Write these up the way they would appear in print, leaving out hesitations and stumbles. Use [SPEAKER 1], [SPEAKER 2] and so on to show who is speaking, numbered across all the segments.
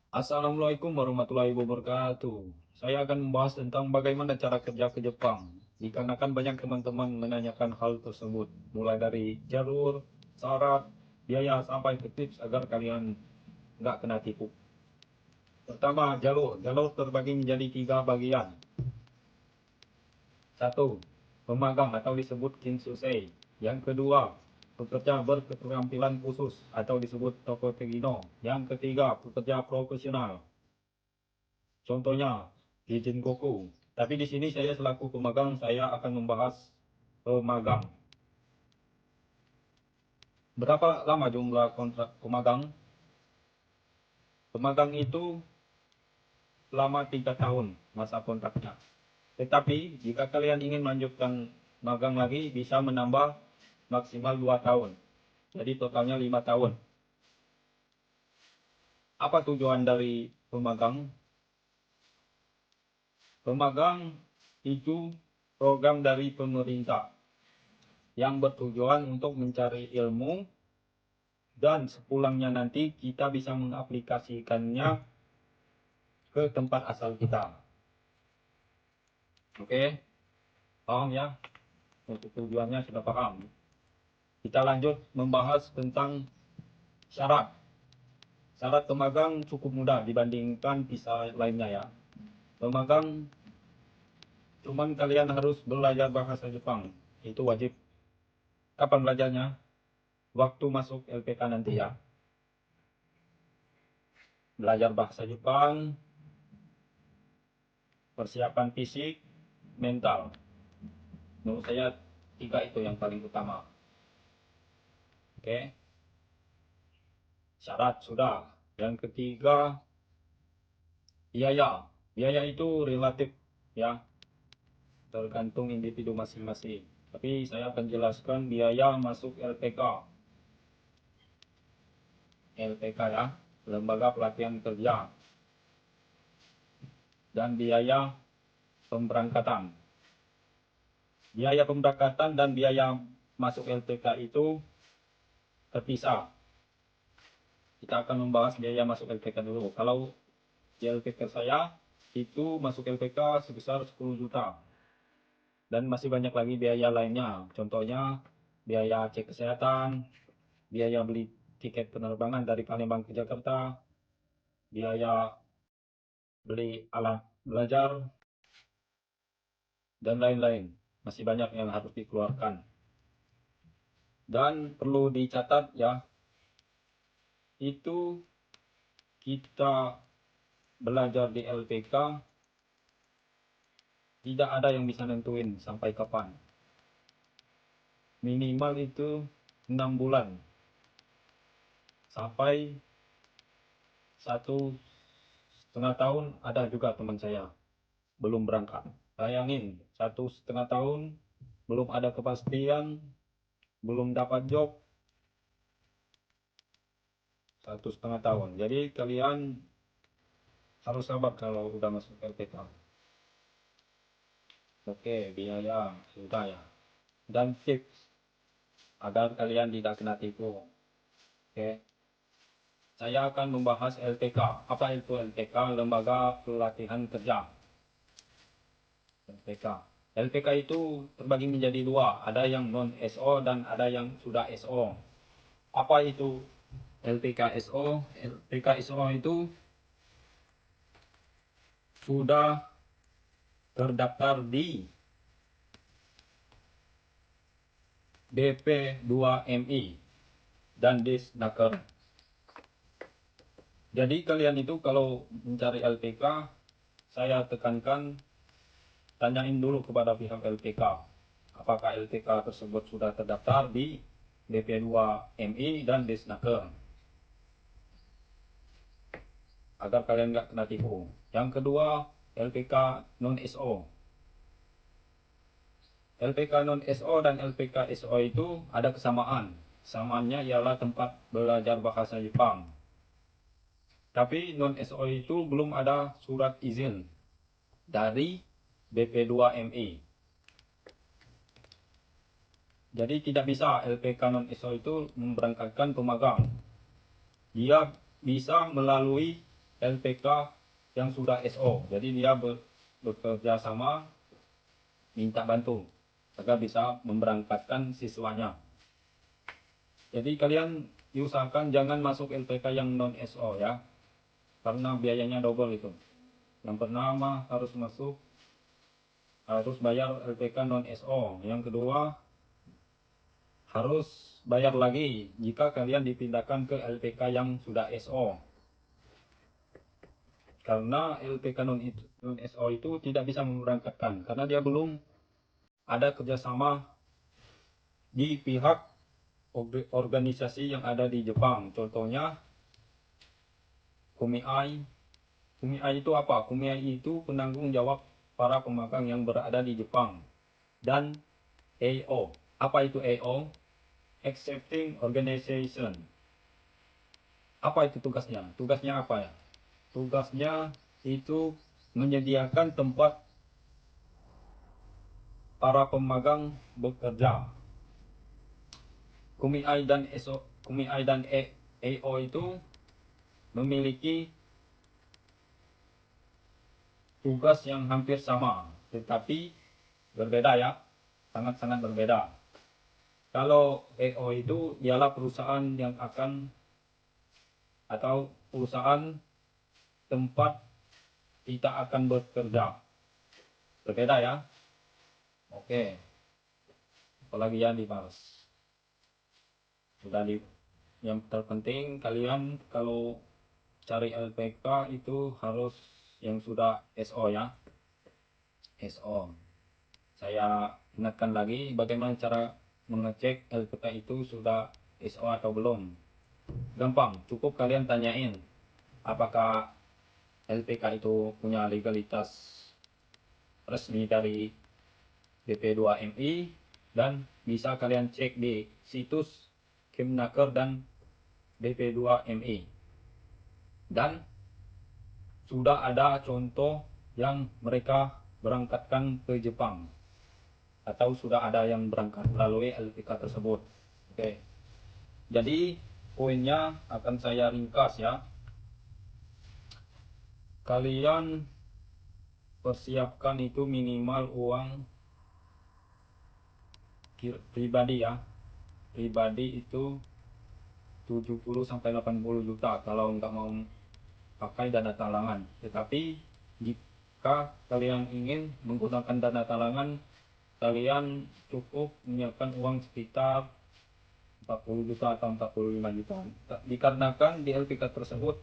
[SPEAKER 1] Assalamualaikum warahmatullahi wabarakatuh. Saya akan membahas tentang bagaimana cara kerja ke Jepang. Dikarenakan banyak teman-teman menanyakan hal tersebut, mulai dari jalur, syarat, biaya sampai ke tips agar kalian nggak kena tipu. Pertama, jalur. Jalur terbagi menjadi 3 bagian. Satu, pemagang atau disebut kinsusei. Yang kedua, pekerja berketerampilan khusus atau disebut tokotegino. Yang ketiga, pekerja profesional. Contohnya, izin Goku. Tapi di sini saya selaku pemegang, saya akan membahas pemagang. Berapa lama jumlah kontrak pemagang? Pemagang itu selama 3 tahun masa kontraknya. Tetapi jika kalian ingin melanjutkan magang lagi, bisa menambah maksimal 2 tahun. Jadi totalnya 5 tahun. Apa tujuan dari pemagang? Pemagang itu program dari pemerintah yang bertujuan untuk mencari ilmu dan sepulangnya nanti kita bisa mengaplikasikannya ke tempat asal kita. Oke, paham ya? Untuk tujuannya sudah paham. Kita lanjut membahas tentang syarat. Syarat pemagang cukup mudah dibandingkan visa lainnya ya. Pemagang cuman kalian harus belajar bahasa Jepang. Itu wajib. Kapan belajarnya? Waktu masuk LPK nanti ya. Belajar bahasa Jepang, persiapan fisik, mental. Menurut saya 3 itu yang paling utama. Oke, syarat sudah. Yang ketiga, biaya. Biaya itu relatif ya, tergantung individu masing-masing. Tapi saya akan jelaskan biaya masuk LPK. LPK ya, Lembaga Pelatihan Kerja. Dan biaya pemberangkatan. Biaya pemberangkatan dan biaya masuk LPK itu terpisah. Kita akan membahas biaya masuk LPK dulu. Kalau di LPK saya itu masuk LPK sebesar 10 juta. Dan masih banyak lagi biaya lainnya. Contohnya biaya cek kesehatan, biaya beli tiket penerbangan dari Palembang ke Jakarta, biaya beli alat belajar, dan lain-lain. Masih banyak yang harus dikeluarkan. Dan perlu dicatat ya, itu kita belajar di LPK tidak ada yang bisa nentuin sampai kapan. Minimal itu 6 bulan sampai 1,5 tahun. Ada juga teman saya belum berangkat. Bayangin, 1,5 tahun belum ada kepastian, belum dapat job. 1,5 tahun. Jadi kalian harus sabar kalau udah masuk LPK. Oke, biaya sudah ya. Dan tips agar kalian tidak kena tipu. Oke, saya akan membahas LPK. Apa itu LPK? Lembaga Pelatihan Kerja. LPK. LPK itu terbagi menjadi 2. Ada yang non SO dan ada yang sudah SO. Apa itu LPK SO? LPK SO itu sudah terdaftar di BP2MI dan Disnaker. Jadi kalian itu kalau mencari LPK, saya tekankan tanyain dulu kepada pihak LPK. Apakah LPK tersebut sudah terdaftar di BP2MI dan Disnaker. Agar kalian nggak kena tipu. Yang kedua, LPK non-SO. LPK non-SO dan LPK SO itu ada kesamaan. Samaannya ialah tempat belajar bahasa Jepang. Tapi non-SO itu belum ada surat izin dari BP2MI. Jadi tidak bisa LPK non-SO itu memberangkatkan pemagang. Dia bisa melalui LPK yang sudah SO. Jadi dia bekerja sama, minta bantu agar bisa memberangkatkan siswanya. Jadi kalian diusahakan jangan masuk LPK yang non SO ya, karena biayanya double itu. Yang pertama harus bayar LPK non SO. Yang kedua harus bayar lagi jika kalian dipindahkan ke LPK yang sudah SO. Karena LPK non SO itu tidak bisa memberangkatkan karena dia belum ada kerjasama di pihak organisasi yang ada di Jepang. Contohnya KUMIAI. KUMIAI itu apa? KUMIAI itu penanggung jawab para pemagang yang berada di Jepang. Dan AO. Apa itu AO? Accepting Organization. Apa itu tugasnya? Tugasnya apa ya? Tugasnya itu menyediakan tempat para pemagang bekerja. KUMIAI dan AO itu memiliki tugas yang hampir sama, tetapi berbeda ya, sangat-sangat berbeda. Kalau AO itu ialah perusahaan yang akan atau perusahaan tempat kita akan bekerja. Berbeda ya. Oke. Apalagi yang dibahas. Yang terpenting kalian kalau cari LPK itu harus yang sudah SO ya. SO. Saya ingatkan lagi bagaimana cara mengecek LPK itu sudah SO atau belum. Gampang, cukup kalian tanyain apakah LPK itu punya legalitas resmi dari BP2MI, dan bisa kalian cek di situs Kemnaker dan BP2MI. Dan sudah ada contoh yang mereka berangkatkan ke Jepang atau sudah ada yang berangkat melalui LPK tersebut. Oke. Jadi poinnya akan saya ringkas ya. Kalian persiapkan itu minimal uang pribadi ya. Pribadi itu 70-80 juta kalau nggak mau pakai dana talangan. Tetapi jika kalian ingin menggunakan dana talangan, kalian cukup menyiapkan uang sekitar 40 juta atau 45 juta. Dikarenakan di LPK tersebut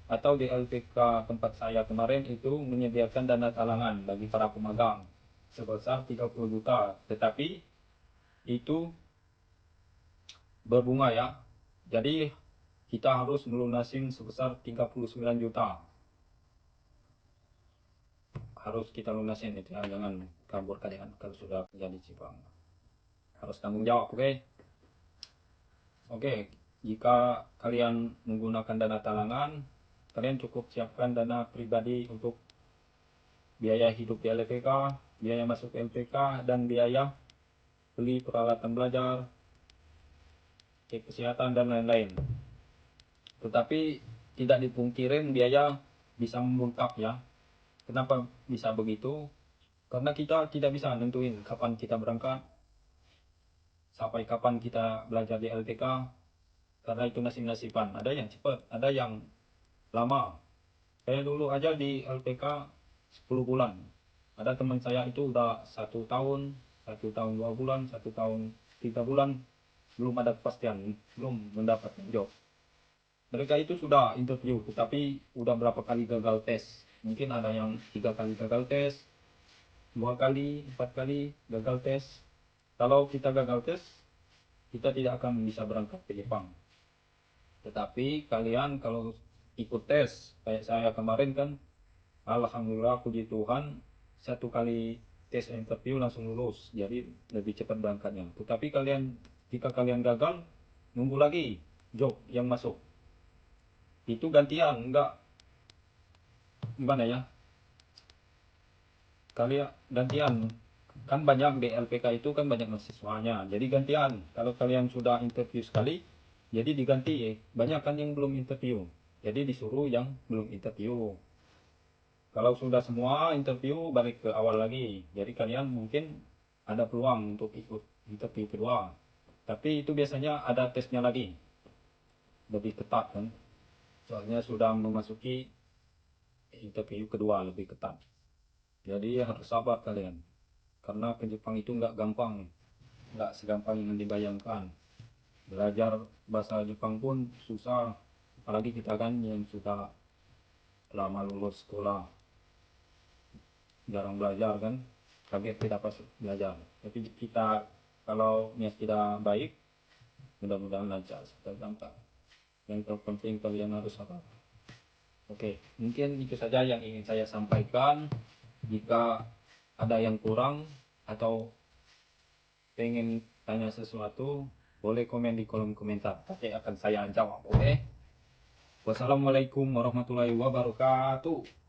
[SPEAKER 1] atau di LPK tempat saya kemarin itu menyediakan dana talangan bagi para pemagang sebesar 30 juta. Tetapi itu berbunga ya. Jadi kita harus melunasin sebesar 39 juta. Harus kita lunasin itu ya, jangan kabur kalian kalau sudah kerja di Jepang. Harus tanggung jawab, oke? Oke, jika kalian menggunakan dana talangan, kalian cukup siapkan dana pribadi untuk biaya hidup di LPK, biaya masuk LPK, dan biaya beli peralatan belajar, cek kesehatan, dan lain-lain. Tetapi tidak dipungkirin biaya bisa membengkak ya. Kenapa bisa begitu? Karena kita tidak bisa nentuin kapan kita berangkat, sampai kapan kita belajar di LPK, karena itu nasib-nasiban. Ada yang cepat, ada yang lama. Saya dulu aja di LPK 10 bulan. Ada teman saya itu udah 1 tahun, 2 bulan, 1 tahun 3 bulan, belum ada kepastian, belum mendapatkan job. Mereka itu sudah interview, tetapi udah berapa kali gagal tes. Mungkin ada yang 3 kali gagal tes, 2 kali, 4 kali gagal tes. Kalau kita gagal tes, kita tidak akan bisa berangkat ke Jepang. Tetapi kalian kalau ikut tes, kayak saya kemarin kan, alhamdulillah puji Tuhan, 1 kali tes interview langsung lulus, jadi lebih cepat berangkatnya. Tetapi jika kalian gagal, nunggu lagi job yang masuk. Itu gantian, enggak gimana ya, kalian gantian kan, banyak di LPK itu kan banyak mahasiswanya, jadi gantian. Kalau kalian sudah interview sekali, jadi diganti. Banyak kan yang belum interview, Jadi disuruh yang belum interview. Kalau sudah semua interview, balik ke awal lagi. Jadi kalian mungkin ada peluang untuk ikut interview kedua. Tapi itu biasanya ada tesnya lagi, lebih ketat kan. Soalnya sudah memasuki interview kedua, lebih ketat. Jadi harus sabar kalian. Karena ke Jepang itu nggak gampang, nggak segampang yang dibayangkan. Belajar bahasa Jepang pun susah, apalagi kita kan yang sudah lama lulus sekolah, jarang belajar kan, kaget tidak pas belajar. Tapi kita kalau niat kita baik, mudah-mudahan lancar sudah gampang. Yang terpenting kalian harus sabar. Oke, mungkin itu saja yang ingin saya sampaikan. Jika ada yang kurang atau pengen tanya sesuatu, boleh komen di kolom komentar. Nanti akan saya jawab. Oke. Wassalamualaikum warahmatullahi wabarakatuh.